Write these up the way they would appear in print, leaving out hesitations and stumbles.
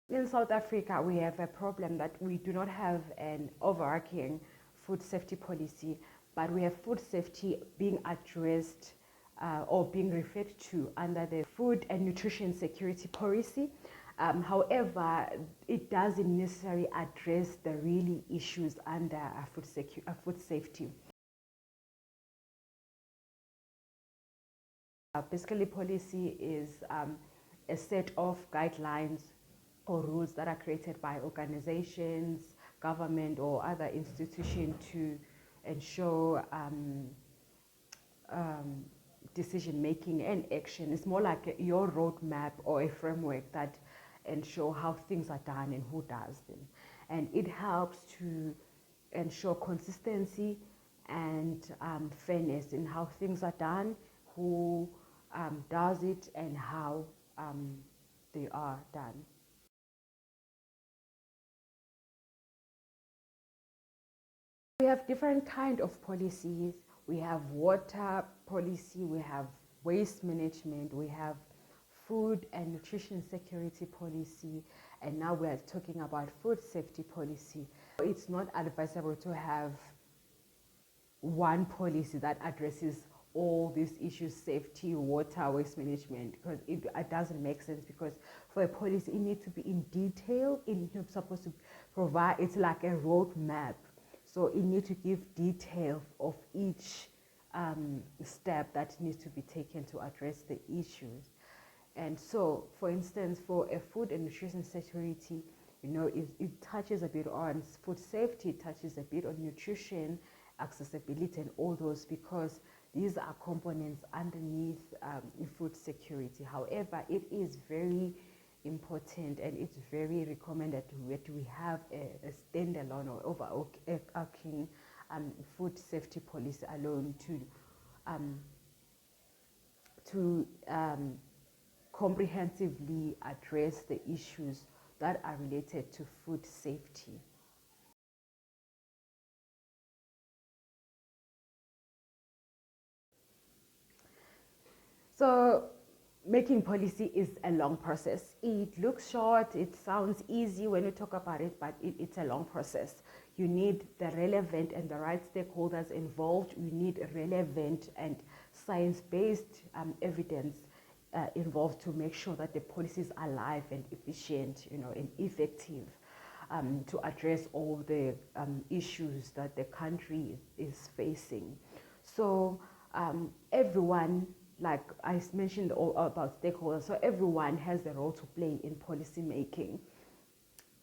In South Africa, we have a problem that we do not have an overarching food safety policy, but we have food safety being addressed or being referred to under the Food and Nutrition Security Policy. However, it doesn't necessarily address the really issues under food safety. Basically, policy is a set of guidelines or rules that are created by organizations, government, or other institutions to ensure decision making and action. It's more like your roadmap or a framework that ensure how things are done and who does them. And it helps to ensure consistency and fairness in how things are done, who does it, and how they are done. We have different kind of policies. We have water policy, we have waste management, we have food and nutrition security policy, and now we are talking about food safety policy. It's not advisable to have one policy that addresses all these issues: safety, water, waste management, because it doesn't make sense. Because for a policy, it needs to be in detail. It's supposed to provide, it's like a roadmap, so it needs to give detail of each step that needs to be taken to address the issues. And so, for instance, for a food and nutrition security, it touches a bit on food safety, it touches a bit on nutrition, accessibility, and all those, because these are components underneath food security. However, it is very important and it's very recommended that we have a standalone or overarching food safety policy alone to comprehensively address the issues that are related to food safety. So making policy is a long process. It looks short, it sounds easy when you talk about it, but it's a long process. You need the relevant and the right stakeholders involved. You need relevant and science-based evidence involved to make sure that the policies are live and efficient, and effective to address all the issues that the country is facing. So everyone, like I mentioned about stakeholders, so everyone has a role to play in policy making.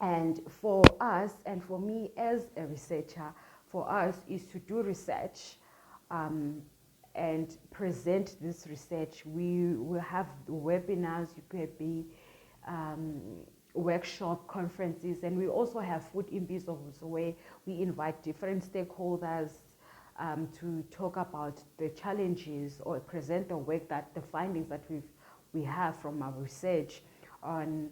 And for us, and for me as a researcher, for us is to do research and present this research. We will have webinars, you could be workshop, conferences, and we also have food episodes where we invite different stakeholders to talk about the challenges or present the work, that the findings that we have from our research on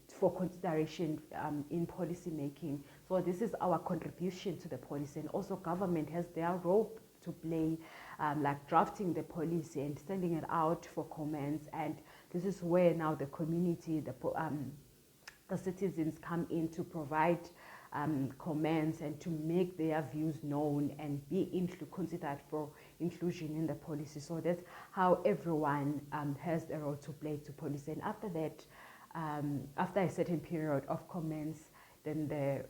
for consideration in policy making. So this is our contribution to the policy, and also government has their role to play, like drafting the policy and sending it out for comments. And this is where now the community, the citizens come in to provide comments and to make their views known and be considered for inclusion in the policy. So that's how everyone has a role to play to policy. And after that, after a certain period of comments, then the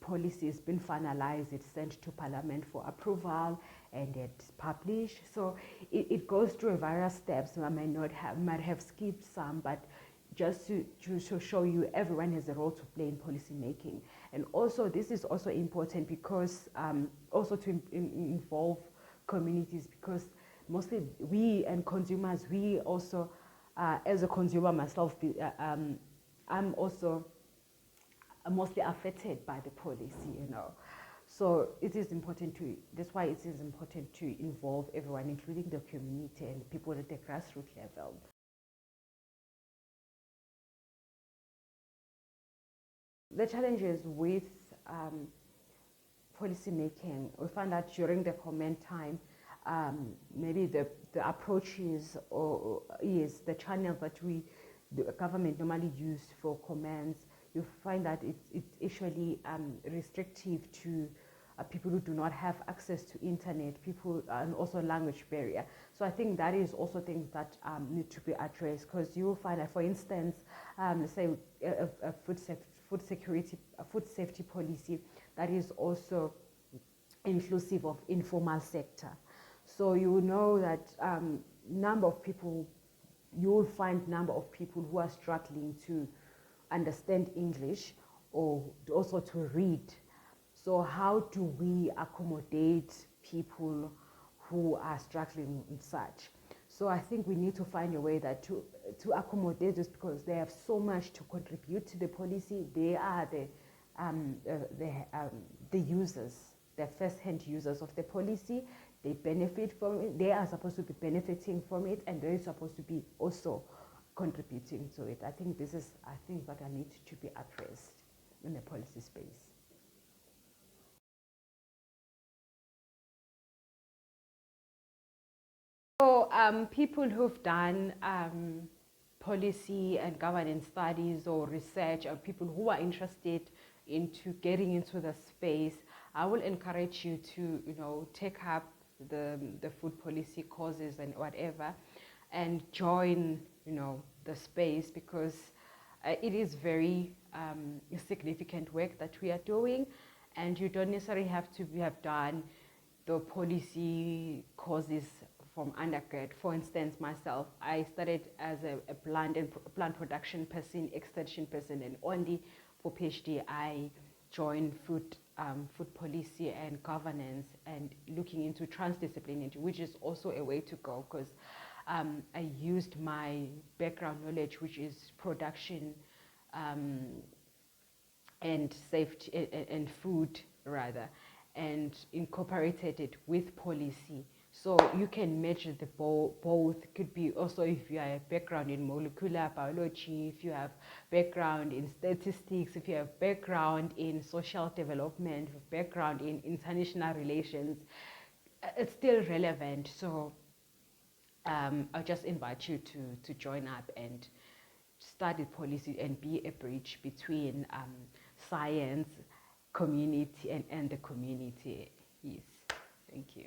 policy has been finalized, it's sent to Parliament for approval, and it's published. So it goes through various steps. I might have skipped some, but just to show you everyone has a role to play in policy making. And also this is also important because also to involve communities, because mostly we and consumers, we also as a consumer myself, I'm also mostly affected by the policy, So it is important that's why it is important to involve everyone, including the community and people at the grassroots level. The challenges with policy making, we found that during the comment time, maybe the approaches or the channels that we the government normally use for commands, you find that it's actually restrictive to people who do not have access to internet, people, and also language barrier. So I think that is also things that need to be addressed, because you will find that, for instance, let's say a food safety policy that is also inclusive of informal sector. So you know that number of people, you will find number of people who are struggling to understand English or also to read. So how do we accommodate people who are struggling in such? So I think we need to find a way that to accommodate this, because they have so much to contribute to the policy. They are the users, the first-hand users of the policy. They benefit from it. They are supposed to be benefiting from it, and they're supposed to be also contributing to it. I think this is, I think, that I need to be addressed in the policy space. So people who've done policy and governance studies or research, or people who are interested into getting into the space, I will encourage you to, take up the food policy courses and whatever, and join, the space, because it is very significant work that we are doing, and you don't necessarily have to have done the policy courses from undergrad. For instance, myself, I started as a plant production person, extension person, and only for PhD I joined food policy and governance, and looking into transdisciplinary, which is also a way to go, because I used my background knowledge, which is production and safety and food rather, and incorporated it with policy. So you can measure the both. Could be also if you have a background in molecular biology, if you have background in statistics, if you have background in social development, background in international relations, it's still relevant. So I'll just invite you to join up and study policy and be a bridge between science, community, and the community. Yes, thank you.